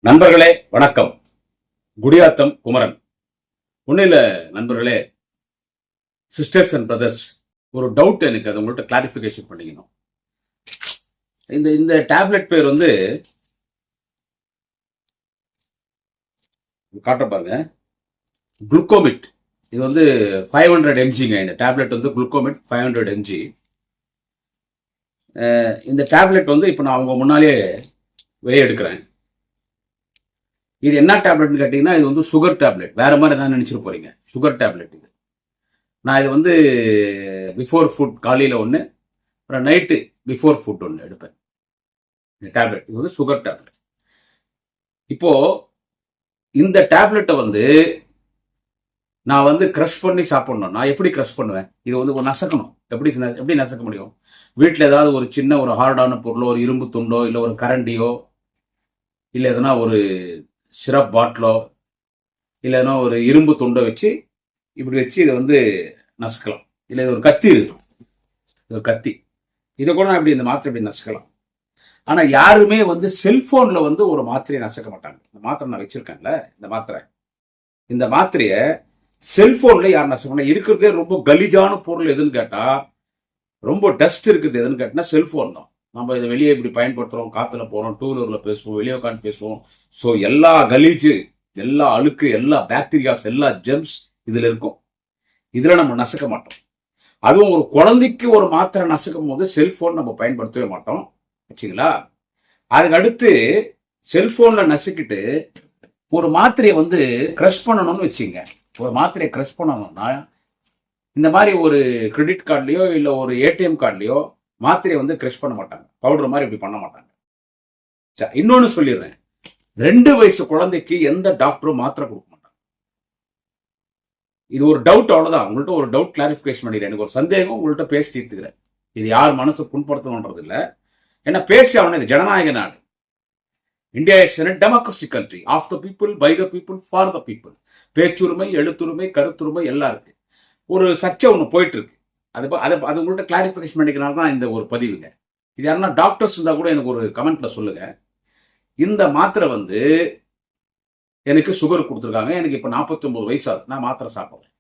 நண்பர்களே வணக்கம். குடியாத்தம் குமரன். ஒன்னும் இல்ல நண்பர்களே, சிஸ்டர்ஸ் அண்ட் பிரதர்ஸ், ஒரு டவுட் எனக்கு, அதை உங்கள்கிட்ட கிளாரிபிகேஷன் பண்ணிக்கணும். இந்த டேப்லெட் பேர் வந்து காட்ட பாருங்க, குளுக்கோமிட். இது வந்து 500 mgங்க. இந்த டேப்லெட் வந்து குளுக்கோமிட் 500 mg. இந்த டேப்லெட் வந்து இப்போ நான் அவங்க முன்னாலே வெளியே எடுக்கிறேன். இது என்ன டேப்லெட்னு கேட்டீங்கன்னா, இது வந்து சுகர் டேப்லெட். வேற மாதிரி தான் நினைச்சிட்டு போறீங்க. சுகர் டேப்லெட் இது. நான் இது வந்து பிஃபோர் ஃபுட் காலையில் ஒன்று, அப்புறம் நைட்டு பிஃபோர் ஃபுட் ஒன்று எடுப்பேன். இந்த டேப்லெட் இது வந்து சுகர் டேப்லெட். இப்போ இந்த டேப்லெட்டை வந்து நான் வந்து க்ரஷ் பண்ணி சாப்பிடணும். நான் எப்படி க்ரஷ் பண்ணுவேன்? இது வந்து நசக்கணும். எப்படி நசக்க முடியும்? வீட்டில் ஏதாவது ஒரு சின்ன ஒரு ஹார்டான பொருளோ, ஒரு இரும்பு துண்டோ, இல்லை ஒரு கரண்டியோ, இல்லை எதனா ஒரு சிரப் பாட்டிலோ, இல்லைன்னா ஒரு இரும்பு துண்டை வச்சு இப்படி வச்சு இதை வந்து நசுக்கலாம். இல்லை இது ஒரு கத்தி இருக்கும், இது ஒரு கத்தி, இதை கூட நான் இப்படி இந்த மாத்திரை இப்படி நசுக்கலாம். ஆனால் யாருமே வந்து செல்போனில் வந்து ஒரு மாத்திரையை நசுக்க மாட்டாங்க. இந்த மாத்திரை நான் வச்சிருக்கேன்ல, இந்த மாத்திரையை செல்போனில் யார் நசுக்கணும்? இருக்கிறதே ரொம்ப கலிஜான பொருள் எதுன்னு கேட்டால், ரொம்ப டஸ்ட் இருக்குது எதுன்னு கேட்டால் செல்போன் தான். நம்ம இதை வெளியே இப்படி பயன்படுத்துகிறோம், காற்றுல போகிறோம், டூ வீலரில் பேசுவோம், வெளியே உட்காந்து பேசுவோம். ஸோ எல்லா கலீஜு, எல்லா அழுக்கு, எல்லா பாக்டீரியாஸ், எல்லா ஜெர்ம்ஸ் இதில் இருக்கும். இதில் நம்ம நசுக்க மாட்டோம். அதுவும் ஒரு குழந்தைக்கு ஒரு மாத்திரை நசுக்கும் போது செல்போன் நம்ம பயன்படுத்தவே மாட்டோம் வச்சுங்களா. அதுக்கு அடுத்து செல்போனில் நசுக்கிட்டு ஒரு மாத்திரையை வந்து க்ரஷ் பண்ணணும்னு வச்சுங்க. ஒரு மாத்திரையை க்ரஷ் பண்ணணும்னா இந்த மாதிரி ஒரு கிரெடிட் கார்டுலையோ இல்லை ஒரு ஏடிஎம் கார்டுலையோ மாத்திரையை வந்து க்ரஷ் பண்ண மாட்டாங்க. பவுடர் மாதிரி இப்படி பண்ண மாட்டாங்க. இன்னொன்னு சொல்லிடுறேன், 2 வயசு குழந்தைக்கு எந்த டாக்டரும் மாத்திரை கொடுக்க மாட்டாங்க. இது ஒரு டவுட், அவ்வளவுதான். உங்கள்கிட்ட ஒரு டவுட் கிளாரிபிகேஷன் பண்ணிடுறேன். எனக்கு ஒரு சந்தேகம், உங்கள்கிட்ட பேசி தீர்த்துக்கிறேன். இது யார் மனசு புண்படுத்தணுன்றது இல்லை. ஏன்னா பேசி அவனை, இது ஜனநாயக நாடு. India is a democracy country of the people, by the people, for the people. பேச்சுரிமை, எழுத்துரிமை, கருத்துரிமை எல்லாம் இருக்கு. ஒரு சர்ச்சை ஒன்று போயிட்டு இருக்கு. அது உங்கள்கிட்ட கிளாரிபிகேஷன் பண்ணிக்கிறனால தான் இந்த ஒரு பதிவுங்க. இது யாருன்னா டாக்டர்ஸ் இருந்தால் கூட எனக்கு ஒரு கமெண்ட்ல சொல்லுங்க. இந்த மாத்திரை வந்து எனக்கு சுகர் கொடுத்துருக்காங்க. எனக்கு இப்போ 49 வயசு ஆகுது. நான் மாத்திரை சாப்பிட்றேன்.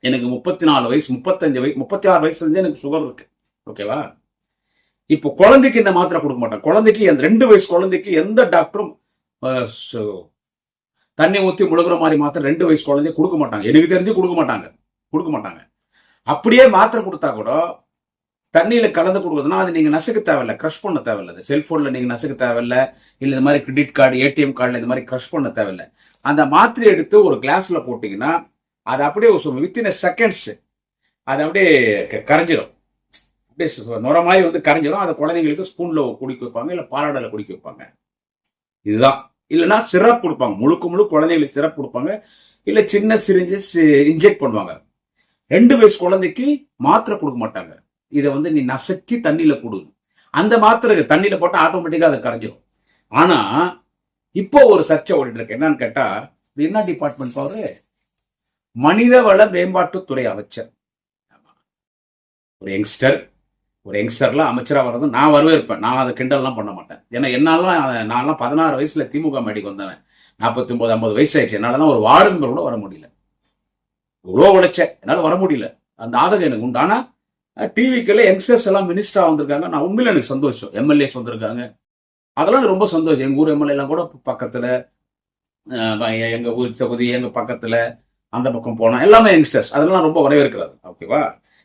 எனக்கு 34 வயசு, 35 வயசு, 36 வயசுலேருந்தே எனக்கு சுகர் இருக்கு. ஓகேவா? இப்போ குழந்தைக்கு இந்த மாத்திரை கொடுக்க மாட்டேன். குழந்தைக்கு, அந்த 2 வயசு குழந்தைக்கு எந்த டாக்டரும் தண்ணி ஊற்றி முழுகிற மாதிரி மாத்திரை 2 வயசு குழந்தைய கொடுக்க மாட்டாங்க. எனக்கு தெரிஞ்சு கொடுக்க மாட்டாங்க. அப்படியே மாத்திரை கொடுத்தா கூட தண்ணியில கலந்து கொடுக்குறதுனா அது நீங்க நசுக்க தேவையில்லை, க்ரஷ் பண்ண தேவையில்லை. செல்போன்ல நீங்க நசுக்க தேவையில்லை, இல்லை இந்த மாதிரி கிரெடிட் கார்டு, ஏடிஎம் கார்டுல இந்த மாதிரி க்ரஷ் பண்ண தேவையில்லை. அந்த மாத்திரை எடுத்து ஒரு கிளாஸ்ல போட்டீங்கன்னா அது அப்படியே வித்தின் செகண்ட்ஸ் அது அப்படியே கரைஞ்சிடும். அப்படியே நுர மாதிரி வந்து கரைஞ்சிடும். அதை குழந்தைங்களுக்கு ஸ்பூன்ல குடிக்க வைப்பாங்க, இல்லை பாலாடல குடிக்க வைப்பாங்க. இதுதான். இல்லைன்னா சிரப் கொடுப்பாங்க, முழுக்க குழந்தைங்களுக்கு சிரப் கொடுப்பாங்க, இல்லை சின்ன சிரிஞ்சஸ் இன்ஜெக்ட் பண்ணுவாங்க. 2 வயசு குழந்தைக்கு மாத்திரை கொடுக்க மாட்டாங்க. இதை வந்து நீ நசக்கி தண்ணியில கொடுங்க. அந்த மாத்திரை தண்ணியில போட்டா ஆட்டோமேட்டிக்கா அதை கரைஞ்சிடும். ஆனா இப்போ ஒரு சர்ச்சை ஓடிட்டு இருக்கு. என்னன்னு கேட்டா, என்ன டிபார்ட்மெண்ட் அவரு? மனிதவள மேம்பாட்டுத்துறை அமைச்சர். ஒரு யங்ஸ்டர்லாம் அமைச்சரா வர்றது நான் வரவேற்பேன். நான் அதை கிண்டல்லாம் பண்ண மாட்டேன். ஏன்னா நான்லாம் 16 வயசுல திமுக மேடைக்கு வந்தவன். 49 50 வயசு ஆயிடுச்சு. என்னாலதான் ஒரு வார்டு மெம்பர் கூட வர முடியல. இவ்வளோ உழைச்சேன், என்னால் வர முடியல. அந்த ஆதகம் எனக்கு உண்டு. ஆனால் டிவிக்கெல்லாம் யங்ஸ்டர்ஸ் எல்லாம் மினிஸ்டரா வந்திருக்காங்க. நான் உண்மையில எனக்கு சந்தோஷம். எம்எல்ஏஸ் வந்திருக்காங்க, அதெல்லாம் ரொம்ப சந்தோஷம். எங்கள் ஊர் எம்எல்ஏ எல்லாம் கூட பக்கத்தில், எங்கள் ஊர் தொகுதி, எங்கள் பக்கத்தில் அந்த பக்கம் போனால் எல்லாமே யங்ஸ்டர்ஸ். அதெல்லாம் ரொம்ப வரவேற்கிறாரு. ஓகேவா?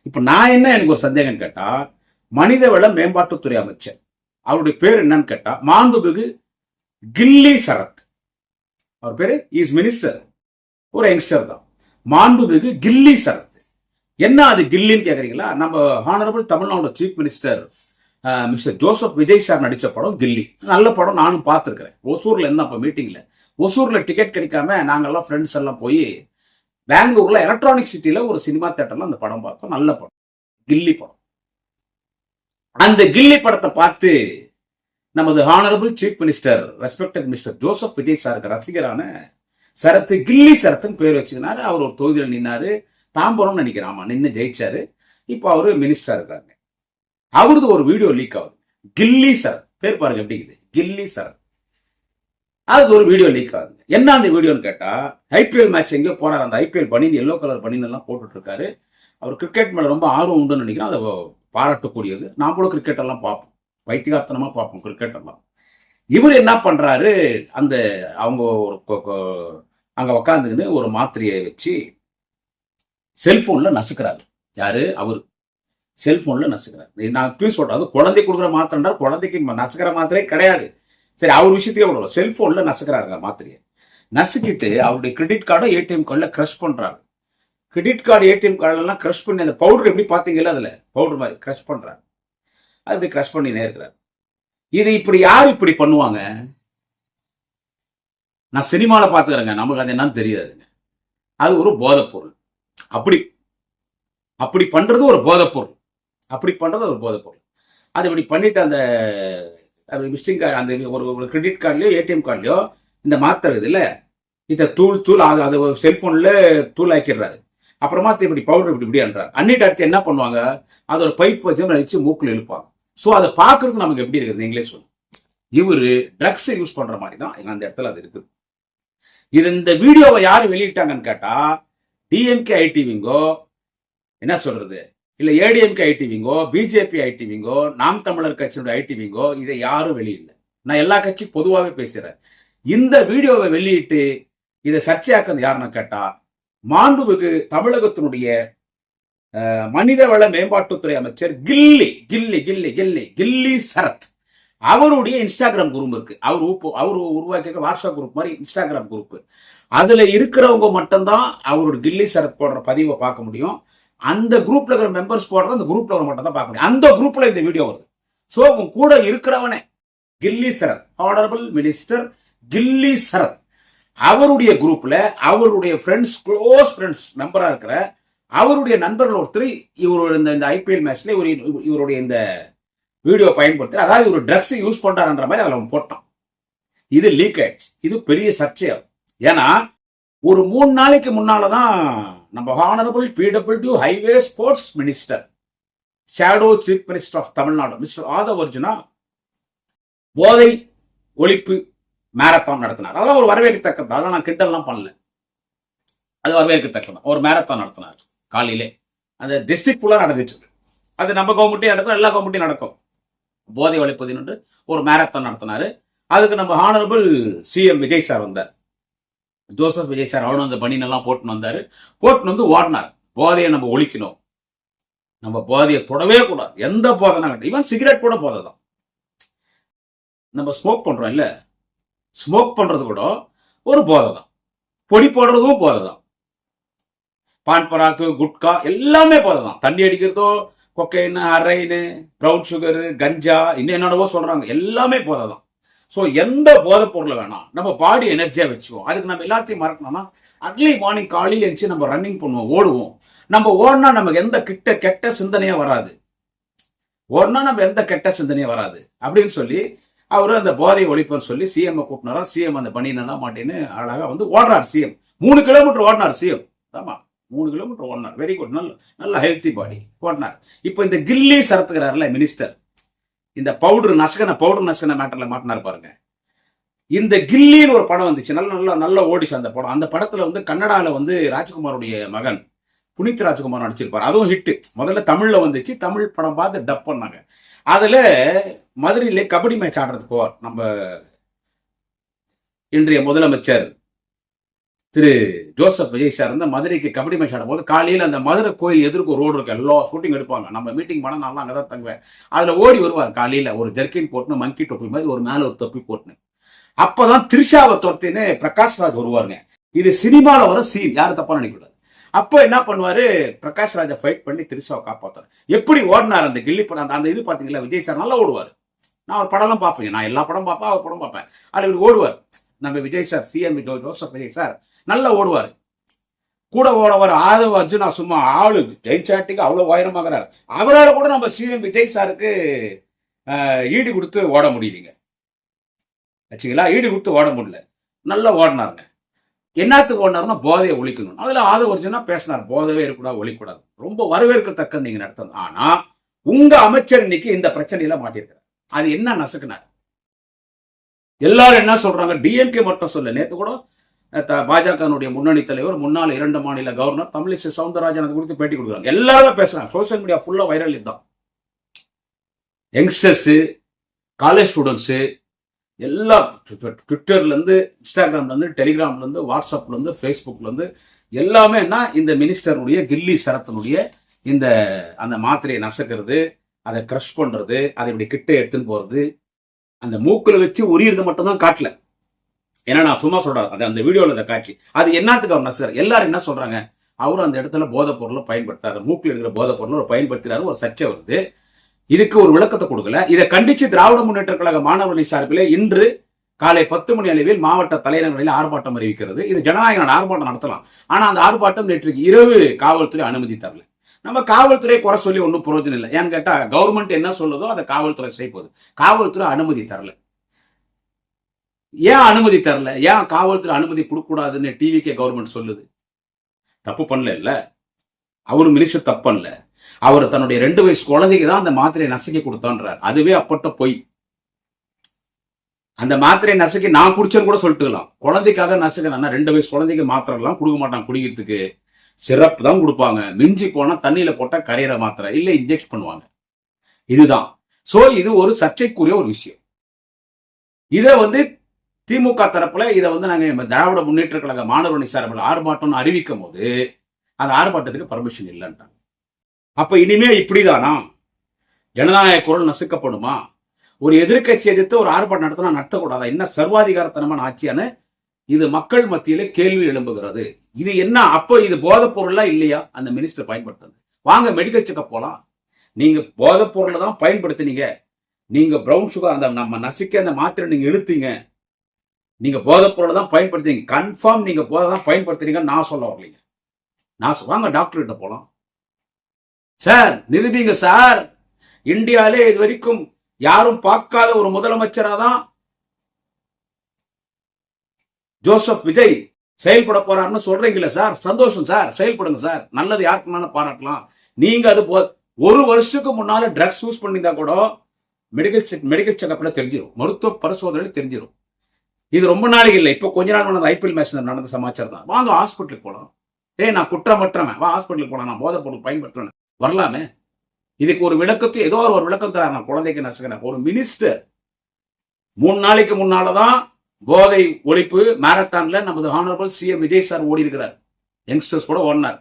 இப்போ நான் என்ன, எனக்கு ஒரு சந்தேகம் கேட்டால், மனிதவள மேம்பாட்டுத்துறை அமைச்சர் அவருடைய பேர் என்னன்னு கேட்டால் மாண்புமிகு கில்லி சரத். அவர் பேரு இஸ் மினிஸ்டர், ஒரு யங்ஸ்டர் தான். மாண்புமிகு கில்லி சரத். என்ன அது கில்லின்னு கேக்குறீங்களா? நம்ம honourable Tamil Nadu chief minister mister Joseph Vijay sir நடிச்ச படம் கில்லி. நல்ல படம், நானும் பார்த்துருக்கிறேன். ஒசூர்ல என்ன அப்ப மீட்டிங்ல, ஒசூர்ல டிக்கெட் கிடைக்காம நாங்கெல்லாம் ஃப்ரெண்ட்ஸ் எல்லாம் போய் பெங்களூர்ல எலக்ட்ரானிக் சிட்டில ஒரு சினிமா தியேட்டர்ல அந்த படம் பார்த்தோம். நல்ல படம், கில்லி படம். அந்த கில்லி படத்தை பார்த்து நமது honourable chief minister respected mister Joseph Vijay சாருக்கு ரசிகரான சரத்து, கில்லி சரத்துன்னு பேர் வச்சுக்கினாரு. அவர் ஒரு தொகுதியில் நின்னாரு, தாம்பரம் நினைக்கிறேன். ஆமா, நின்று ஜெயிச்சாரு. இப்போ அவரு மினிஸ்டர் இருக்காங்க. அவரது ஒரு வீடியோ லீக் ஆகுது. கில்லி சரத் பேர் பாருங்க எப்படி இருக்குது, கில்லி சரத். அது ஒரு வீடியோ லீக் ஆகுது. என்ன அந்த வீடியோன்னு கேட்டா, ஐபிஎல் மேட்ச் எங்கேயோ போறாரு. அந்த ஐபிஎல் பனின் எல்லோ கலர் பனின் எல்லாம் போட்டுட்டு இருக்காரு. அவர் கிரிக்கெட் மேல ரொம்ப ஆர்வம் உண்டுன்னு நினைக்கிறேன். அதை பாராட்டக்கூடியது. நாமளும் கிரிக்கெட் எல்லாம் பார்ப்போம், வைத்தியகார்த்தனமா பார்ப்போம் கிரிக்கெட் எல்லாம். இவர் என்ன பண்றாரு, அந்த அவங்க அங்க உக்காந்துக்கின்னு ஒரு மாத்திரையை வச்சு செல்போன்ல நசுக்கிறாரு. யாரு? அவரு செல்போன்ல நசுக்கிறாரு. நான் இப்பயும் சொல்றேன், அது குழந்தை கொடுக்குற மாத்திரா, குழந்தைக்கு நசுக்கிற மாத்திரையே கிடையாது. சரி, அவர் விஷயத்தையே விடுறோம். செல்போன்ல நசுக்கிறாருங்க மாத்திரையை. நசுக்கிட்டு அவருடைய கிரெடிட் கார்டை ஏடிஎம் கார்டுல கிரஷ் பண்றாரு. கிரெடிட் கார்டு ஏடிஎம் கார்டு எல்லாம் கிரஷ் பண்ணி அந்த பவுடர் எப்படி பாத்தீங்கல்ல, அதுல பவுடர் மாதிரி கிரஷ் பண்றாரு. அது இப்படி கிரஷ் பண்ணினே இருக்கிறார். இது இப்படி யாரு இப்படி பண்ணுவாங்க? நான் சினிமால பாத்துக்கிறேங்க, நமக்கு அது என்னன்னு தெரியாதுங்க. அது ஒரு போதைப் பொருள். அப்படி அப்படி பண்றது ஒரு போதைப் பொருள். அப்படி பண்றது ஒரு போதைப் பொருள். அது இப்படி பண்ணிட்டு அந்த விசிட்டிங் கார்டு, அந்த ஒரு கிரெடிட் கார்டுலயோ ஏடிஎம் கார்டுலயோ இந்த மாத்திரை இதுல இதை தூள் அது செல்போன்ல தூள் ஆக்கிடுறாரு. அப்புறமா இப்படி பவுடர் இப்படி அன்றார். அன்னிட்டு அடுத்து என்ன பண்ணுவாங்க, அது ஒரு பைப் வச்சு மூக்குல இழுப்பாங்க. சோ அதை பாக்குறது நமக்கு எப்படி இருக்குது நீங்களே சொல்லுங்க. இவரு ட்ரக்ஸ் யூஸ் பண்ற மாதிரி தான் அந்த இடத்துல அது இருக்குது. இது இந்த வீடியோவை யாரு வெளியிட்டாங்கன்னு கேட்டா, டிஎம்கே ஐடிவிங்கோ என்ன சொல்றது, இல்ல ஏடிஎம்கே ஐடிவிங்கோ, பிஜேபி ஐடிவிங்கோ, நாம் தமிழர் கட்சியினுடைய ஐடிவிங்கோ இதை யாரும் வெளியிடல. நான் எல்லா கட்சியும் பொதுவாகவே பேசுறேன். இந்த வீடியோவை வெளியிட்டு இதை சர்ச்சையாக்குறது யாருன்னு கேட்டா, மாண்புமிகு தமிழகத்தினுடைய மனிதவள மேம்பாட்டுத்துறை அமைச்சர் கில்லி சரத், அவருடைய இன்ஸ்டாகிராம் குரூப் இருக்கு. அவர் உருவாக்கிய வாட்ஸ்அப் குரூப் மாதிரி இன்ஸ்டாகிராம் குரூப். அதுல இருக்கிறவங்க மட்டும்தான் அவரோட கில்லி சரத் போடுற பதிவை பார்க்க முடியும். அந்த குரூப்ல இருக்கிற மெம்பர்ஸ் போடுறது அந்த குரூப்ல மட்டும் தான் பார்க்க முடியும். அந்த குரூப்ல இந்த வீடியோ வருது. சோ உங்க கூட இருக்கிறவனே கில்லி சரத், ஆனரபிள் மினிஸ்டர் கில்லி சரத், அவருடைய குரூப்ல அவருடைய ஃப்ரெண்ட்ஸ், க்ளோஸ் ஃப்ரெண்ட்ஸ் மெம்பரா இருக்கிற அவருடைய நண்பர்கள் ஒருத்தர் இவருடைய இந்த ஐபிஎல் மேட்ச்ல இவருடைய இந்த வீடியோ பயன்படுத்தி, அதாவது இவர் ட்ரக்ஸ் யூஸ் பண்றாருன்ற மாதிரி அதுல போட்டான். இது லீக் ஆயிடுச்சு. இது பெரிய சர்ச்சையாகும். ஏன்னா ஒரு 3 நாளைக்கு முன்னாலதான் நம்ம honourable PWD highway sports minister, shadow chief minister of Tamil Nadu mister Aadhav Arjuna போதை ஒழிப்பு மேரத்தான் நடத்தினார். அதெல்லாம் ஒரு வரவேற்கத்தக்கது. அதெல்லாம் நான் கிண்டல்லாம் பண்ணல, அது வரவேற்கத்தக்கதான். ஒரு மேரத்தான் நடத்தினார் காலையிலே. அந்த டிஸ்ட்ரிக்ட் ஃபுல்லா நடந்துச்சு. அது நம்ம கவர்மெண்ட்டையும் நடக்கும், எல்லா கவர்மெண்ட்டையும் நடக்கும். போதை ஒழிப்பது ஒரு மேரத்தான் நடத்தினாரு. அதுக்கு நம்ம ஹானரபிள் சிஎம் விஜய் சார் வந்தார். ஜோசப் விஜய் சார் அவனும் அந்த பனியெல்லாம் போட்டுன்னு வந்தாரு. போட்டுன்னு வந்து ஓடினார். போதையை நம்ம ஒழிக்கணும், நம்ம போதையை தொடவே கூடாது. எந்த போதை, ஈவன் சிகரெட் கூட போதை தான். நம்ம ஸ்மோக் பண்றோம் இல்ல, ஸ்மோக் பண்றது கூட ஒரு போதை தான். பொடி போடுறதும் போதை தான். பான் பராக்கு, குட்கா எல்லாமே போதை தான். தண்ணி அடிக்கிறதோ, கொக்கைன், அரைனு, ப்ரௌன் சுகர், கஞ்சா, இன்னும் என்னென்னவோ சொல்றாங்க, எல்லாமே போதை தான். சோ எந்த போதை பொருளை வேணாம், நம்ம பாடி எனர்ஜியா வச்சுக்குவோம். அதுக்கு நம்ம எல்லாத்தையும் மறக்கணும்னா அர்லி மார்னிங் காலையில எழுந்து நம்ம ரன்னிங் பண்ணுவோம், ஓடுவோம். நம்ம ஓடினா நமக்கு எந்த கெட்ட சிந்தனையே வராது. ஓடினா நம்ம எந்த கெட்ட சிந்தனையே வராது அப்படின்னு சொல்லி அவரு அந்த போதையை ஒழிப்புன்னு சொல்லி சிஎம் கூட்டினாரா. சிஎம் அந்த பணியெல்லாம் மாட்டேன்னு அழகா வந்து ஓடுறாரு. சிஎம் 3 கிலோமீட்டர் ஓடினார். சிஎம் ஆமா 3 கிலோமீட்டர் ஓடினார். வெரி குட், நல்ல ஹெல்த்தி பாடி ஓடினார். இப்போ இந்த கில்லி சரத்துக்கிறாருல மினிஸ்டர், இந்த பவுடர் நசுக்கன மேட்டர்ல மாட்டினார் பாருங்க. இந்த கில்லின்னு ஒரு படம் வந்துச்சு, நல்ல ஓடிச்சு அந்த படம். அந்த படத்துல வந்து கன்னடால வந்து ராஜ்குமாருடைய மகன் புனித் ராஜ்குமார் நடிச்சிருப்பாரு. அதுவும் ஹிட். முதல்ல தமிழ்ல வந்துச்சு, தமிழ் படம் பார்த்து டப் பண்ணாங்க. அதுல மதுரையில கபடி மேட்ச் ஆடுறதுக்கு போவார் நம்ம இன்றைய முதலமைச்சர் திரு ஜோசப் விஜய் சார் வந்து மதுரைக்கு கபடி மேட்ச் ஆடும் போது காலையில் அந்த மதுரை கோயில் எதிர்க்கு ரோடு இருக்கு, எல்லா ஷூட்டிங் எடுப்பாங்க. நம்ம மீட்டிங் பண்ண நான் அங்கதான் தங்குவேன். அதுல ஓடி வருவார் காலையில, ஒரு ஜர்க்கின் போட்டுன்னு, மங்கி தொப்பி மாதிரி ஒரு மேல ஒரு தொப்பி போட்டுன்னு. அப்பதான் திரிஷாவை துரத்தின்னு பிரகாஷ் ராஜ் வருவாருங்க. இது சினிமால வர சீன், யாரும் தப்பா நினைக்கூடாது. அப்போ என்ன பண்ணுவாரு, பிரகாஷ் ராஜை ஃபைட் பண்ணி திரிஷாவை காப்பாத்தாரு. எப்படி ஓடினார் அந்த கில்லி படம், அந்த இது பாத்தீங்களா, விஜய் சார் நல்லா ஓடுவார். நான் ஒரு படம் பார்ப்பேன், நான் எல்லா படம் பார்ப்பேன், அவர் படம் பார்ப்பேன். அது இப்படி ஓடுவார் நம்ம Vijay sir, CM Joseph Vijay sir நல்லா ஓடுவார். கூட ஓடவர் ஆதவ் அர்ஜுனா சும்மா ஆளு ஜெயிச்சாட்டிக்கு அவ்வளவு உயரமாகிறார். அவரால் கூட நம்ம சிஎம் விஜய் சாருக்கு ஈடு கொடுத்து ஓட முடியலீங்க வச்சுங்களா, ஈடு கொடுத்து ஓட முடியல. நல்லா ஓடினாருங்க. என்னத்துக்கு ஓடினாருன்னா போதையை ஒழிக்கணும். அதுல ஆதவ் அர்ஜுனா பேசினார், போதவே இருக்கக்கூடாது, ஒழிக்கூடாது. ரொம்ப வரவேற்கத்தக்க நீங்க நடத்தணும். ஆனா உங்க அமைச்சர் இன்னைக்கு இந்த பிரச்சனையில மாட்டியிருக்கிறார். அது என்ன நசுக்குனார்? எல்லாரும் என்ன சொல்றாங்க, டிஎம்கே மட்டும் சொல்ல, நேத்து கூட பாஜகனுடைய முன்னணி தலைவர், முன்னாள் 2 மாநில கவர்னர் தமிழிசை சவுந்தரராஜன் அது குறித்து பேட்டி கொடுக்குறாங்க. எல்லாருமே பேசுறாங்க. சோசியல் மீடியா ஃபுல்லா வைரல். இதுதான் யங்ஸ்டர்ஸ், காலேஜ் ஸ்டூடெண்ட்ஸ் எல்லாம் ட்விட்டர்ல இருந்து, இன்ஸ்டாகிராம்ல இருந்து, டெலிகிராம்ல இருந்து, வாட்ஸ்அப்ல இருந்து, ஃபேஸ்புக்ல இருந்து எல்லாமே என்ன, இந்த மினிஸ்டருடைய கில்லி சரத்தினுடைய இந்த அந்த மாத்திரையை நசுக்கிறது, அதை கிரஷ் பண்றது, அதை இப்படி கிட்ட எடுத்துன்னு போறது, அந்த மூக்குல வச்சு உரியறது மட்டும் தான் காட்டல. ஏன்னா நான் சும்மா சொல்றேன், அது அந்த வீடியோல அந்த காட்சி, அது என்னத்துக்கு அவர் நசுக்கிறார். எல்லாரும் என்ன சொல்றாங்க, அவரும் அந்த இடத்துல போதைப் பொருளை பயன்படுத்தாரு, மூக்கில் இருக்கிற போதைப் பொருளை ஒரு பயன்படுத்துறாரு, ஒரு சர்ச்சை வருது. இதுக்கு ஒரு விளக்கத்தை கொடுக்கல. இதை கண்டிச்சு திராவிட முன்னேற்ற கழக மாணவர்கள் சார்பிலே இன்று காலை 10 மணி அளவில் மாவட்ட தலைநகரில் ஆர்ப்பாட்டம் அறிவிக்கிறது. இது ஜனநாயக ஆர்ப்பாட்டம் நடத்தலாம். ஆனா அந்த ஆர்ப்பாட்டம் நேற்று இரவு காவல்துறை அனுமதி தரல. நம்ம காவல்துறை குறை சொல்லி ஒன்றும் பிரயோஜனம் இல்லை. ஏன்னு கேட்டா கவர்மெண்ட் என்ன சொல்லுதோ அதை காவல்துறை செய்வது. காவல்துறை அனுமதி தரல. ஏன் அனுமதி தரல? ஏன் காவல்துறை அனுமதி கொடுக்க கூடாதுன்னு டிவிகே கவர்மெண்ட் சொல்லுது? தப்பு பண்ணல இல்ல, அவரு மினிஸ்டர் தப்பு பண்ணல. அவர் தன்னுடைய 2 வயசு குழந்தைக்கு தான் அந்த மாத்திரையை நசுக்கி கொடுத்தான்றார். அதுவே அப்பட்ட பொய். அந்த மாத்திரையை நசுக்கி நான் குடிச்சேன்னு கூட சொல்லிட்டுலாம். குழந்தைக்காக நசுக்கணும்னா 2 வயசு குழந்தைக்கு மாத்திரை எல்லாம் கொடுக்க மாட்டாங்க. குடிக்கிறதுக்கு சிறப்பு தான் கொடுப்பாங்க. மிஞ்சி போனா தண்ணியில போட்டா கரையிற மாத்திரை இல்ல இன்ஜெக்ட் பண்ணுவாங்க. இதுதான். சோ இது ஒரு சர்ச்சைக்குரிய ஒரு விஷயம். இத திமுக தரப்புல இதை நாங்க திராவிட முன்னேற்ற கழக மாணவரணி சார்பில் ஆர்ப்பாட்டம் அறிவிக்கும் போது அந்த ஆர்ப்பாட்டத்துக்கு பர்மிஷன் இல்லைன்றாங்க. அப்ப இனிமே இப்படிதானா? ஜனநாயக குரல் நசுக்கப்படுமா? ஒரு எதிர்கட்சி எதிர்த்து ஒரு ஆர்ப்பாட்டம் நடத்தக்கூடாதா? என்ன சர்வாதிகாரத்தனமான ஆட்சியான இது மக்கள் மத்தியில கேள்வி எழும்புகிறது. இது என்ன? அப்போ இது போதைப் பொருளா இல்லையா அந்த மினிஸ்டர் பயன்படுத்துறது? வாங்க மெடிக்கல் செக்அப் போலாம். நீங்க போதைப் பொருளை தான் பயன்படுத்தினீங்க. நீங்க பிரவுன் சுகர் அந்த நம்ம நசுக்க அந்த மாத்திரை நீங்க இழுத்தீங்க. நீங்க போதைப் பொருளை தான் பயன்படுத்துறீங்க. கன்ஃபார்ம் நீங்க போதை தான் பயன்படுத்துறீங்கன்னு நான் சொல்ல வரலீங்க. வாங்க டாக்டர் கிட்ட போலாம் சார், நிரூபிங்க சார். இந்தியாவிலே இது வரைக்கும் யாரும் பார்க்காத ஒரு முதலமைச்சரா தான் ஜோசப் விஜய் செயல்பட போறாருன்னு சொல்றீங்களா சார்? சந்தோஷம் சார், செயல்படுங்க சார். நல்லது யாருக்குனாலும் பாராட்டலாம். நீங்க அது 1 வருஷத்துக்கு முன்னால ட்ரக்ஸ் யூஸ் பண்ணியிருந்தா கூட மெடிக்கல் செக்அப்ல தெரிஞ்சிடும், மருத்துவ பரிசோதனை தெரிஞ்சிடும். இது ரொம்ப நாளைக்கு இல்லை, இப்போ கொஞ்ச நாள் ஐபிஎல் மேட்ச் நடந்த சமாச்சாரம் தான். வாங்க ஹாஸ்பிட்டலுக்கு போலாம். நான் குற்றமற்றவன், வா ஹாஸ்பிட்டலுக்கு போலாம். நான் போதைப் பொருள் பயன்படுத்துவேன், வரலாமே. இதுக்கு ஒரு விளக்கத்தை ஏதோ ஒரு விளக்கம் தர. நான் குழந்தைக்கு நசுக்கிறேன். ஒரு மினிஸ்டர் 3 நாளைக்கு முன்னாலதான் போதை ஒழிப்பு மாரத்தான்ல நமது ஹானரபிள் சிஎம் விஜய் சார் ஓடி இருக்கிறார். யங்ஸ்டர்ஸ் கூட ஓடினார்.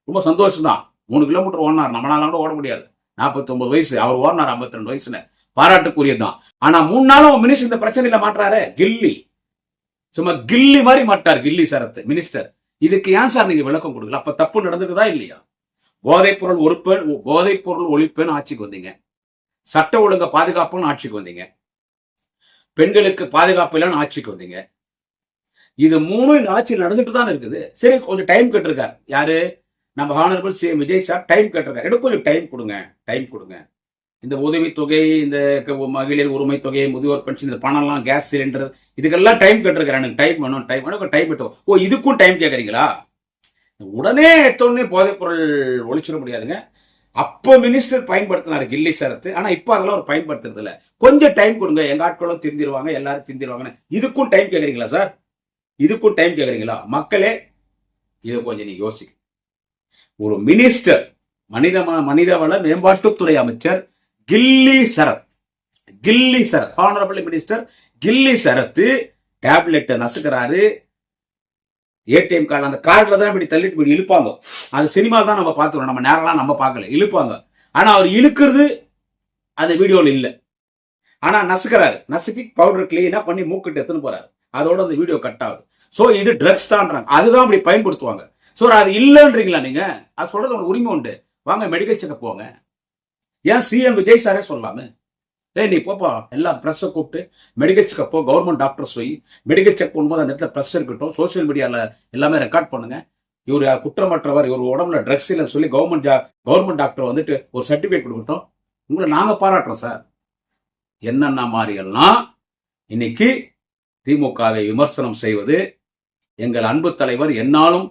ரொம்ப சந்தோஷம் தான். 3 கிலோமீட்டர் ஓடினார். நம்மளால கூட ஓட முடியாது. 49 வயசு, அவர் ஓடினார் 52 வயசுல. பாராட்டுக்குரியதுதான். ஆனா 3 நாளும் மினிஸ்டர் இந்த பிரச்சனையில மாற்றாரு. கில்லி, சும்மா கில்லி மாதிரி மாட்டார். கில்லி சரத்து மினிஸ்டர். இதுக்கு ஏன் சார் நீங்க விளக்கம் கொடுக்கல? அப்ப தப்பு நடந்துக்குதா இல்லையா? போதைப் பொருள் ஒழிப்புன்னு ஆட்சிக்கு வந்தீங்க. சட்ட ஒழுங்க பாதுகாப்புன்னு ஆட்சிக்கு வந்தீங்க. பெண்களுக்கு பாதுகாப்பு இல்லைன்னு ஆட்சிக்கு வந்தீங்க. இது 3 இந்த ஆட்சியில் நடந்துட்டு தான் இருக்குது. சரி, கொஞ்சம் டைம் கேட்டிருக்காரு. யாரு? நம்ம honourable CM Vijay sir time கேட்டிருக்காரு. எனக்கு கொஞ்சம் டைம் கொடுங்க. இந்த உதவித்தொகை, இந்த மகளிர் உரிமை தொகை, முதியோர் பென்ஷன், இந்த பணம்லாம், கேஸ் சிலிண்டர், இதுக்கெல்லாம் டைம் கேட்டிருக்காரு. எனக்கு டைம் வேணும். டைம் எடுத்து. ஓ, இதுக்கும் டைம் கேட்கறீங்களா? உடனே எடுத்தோடனே போதைப் பொருள் ஒழிச்சிட முடியாதுங்க. அப்போ மினிஸ்டர் பயன்படுத்தினாரு கில்லி சரத்து. ஆனா இப்ப அதெல்லாம் ஒரு பயன்படுத்துறது இல்ல. கொஞ்சம் டைம் கொடுங்க, எங்க ஆட்களும் திருந்திருவாங்க, எல்லாரும் திருந்திருவாங்க. இதுக்கும் டைம் கேட்கறீங்களா சார்? இதுக்கும் டைம் கேட்கறீங்களா? மக்களே, இதை கொஞ்சம் நீங்க யோசிக்க. ஒரு மினிஸ்டர், மனிதவள மேம்பாட்டுத்துறை அமைச்சர் கில்லி சரத், ஹானரபிள் மினிஸ்டர் கில்லி சரத்து டேப்லெட் நசுக்கிறாரு. ஏடிஎம் கார்டு, அந்த கார்டுல தான் இப்படி தள்ளிட்டு இப்படி இழுப்பாங்க. அது சினிமா தான் நம்ம பார்த்துக்கணும், நம்ம நேரம்லாம் நம்ம பார்க்கல, இழுப்பாங்க. ஆனா அவர் இழுக்கிறது அந்த வீடியோல இல்ல. ஆனா நசுக்கி பவுடர் கிளீனா பண்ணி மூக்கிட்டு எடுத்துன்னு போறாரு. அதோட அந்த வீடியோ கட் ஆகுது. சோ இது ட்ரக்ஸ் தான்றாங்க. அதுதான் அப்படி பயன்படுத்துவாங்க. சோ அது இல்லன்றீங்களா நீங்க? அது சொல்றது உங்களுக்கு உரிமை உண்டு. வாங்க மெடிக்கல் செக்அப் போங்க. ஏன் சிஎம் விஜய் சாரே சொல்லாம? நீ போப்பா, எல்லாம் பிரஸ் கூப்பிட்டு மெடிக்கல் செக்அப் போ, கவர்மெண்ட் டாக்டர்ஸ் போய் மெடிக்கல் செக் பண்ணும்போது அந்த இடத்துல பிரஸ் இருக்கட்டும், சோசியல் மீடியால எல்லாமே ரெக்கார்ட் பண்ணுங்க. இவர் குற்றமற்றவர், இவர் உடம்புல ட்ரக்ஸ் இல்லைன்னு சொல்லி கவர்மெண்ட் டாக்டர் ஒரு சர்டிபிகேட் கொடுக்கட்டும். உங்களை நாங்க பாராட்டுறோம் சார். என்னென்ன மாதிரி எல்லாம் இன்னைக்கு திமுகவை விமர்சனம் செய்வது, எங்கள் அன்பு தலைவர், என்னாலும்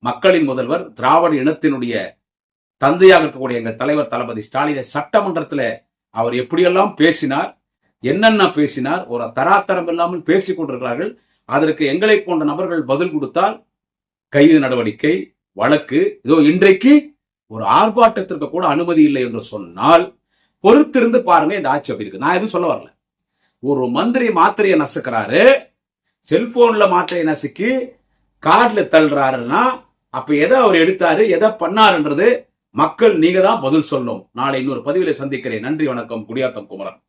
மக்களின் முதல்வர், திராவிட இனத்தினுடைய தந்தையாக இருக்கக்கூடிய எங்கள் தலைவர் தளபதி ஸ்டாலினை சட்டமன்றத்தில் அவர் எப்படியெல்லாம் பேசினார், என்னென்ன பேசினார், ஒரு தராதரம் இல்லாமல் பேசிக் கொண்டிருக்கிறார்கள். அதற்கு எங்களை போன்ற நபர்கள் பதில் கொடுத்தால் கைது நடவடிக்கை, வழக்கு. இதோ இன்றைக்கு ஒரு ஆர்ப்பாட்டத்திற்கு கூட அனுமதி இல்லை என்று சொன்னால் பொறுத்திருந்து பாருங்க இந்த ஆட்சி அப்படி இருக்கு. நான் எதுவும் சொல்ல வரல. ஒரு மந்திரி மாத்திரையை நசுக்கிறாரு, செல்போன்ல மாத்திரையை நசுக்கி கார்டுல தள்ளுறாருன்னா அப்ப எதை அவர் எடுத்தாரு, எதை பண்ணாருன்றது மக்கள் நீங்க தான் பதில் சொல்லணும். நாளை இன்னொரு பதிவில சந்திக்கிறேன். நன்றி, வணக்கம். குடியாத்தம் குமரன்.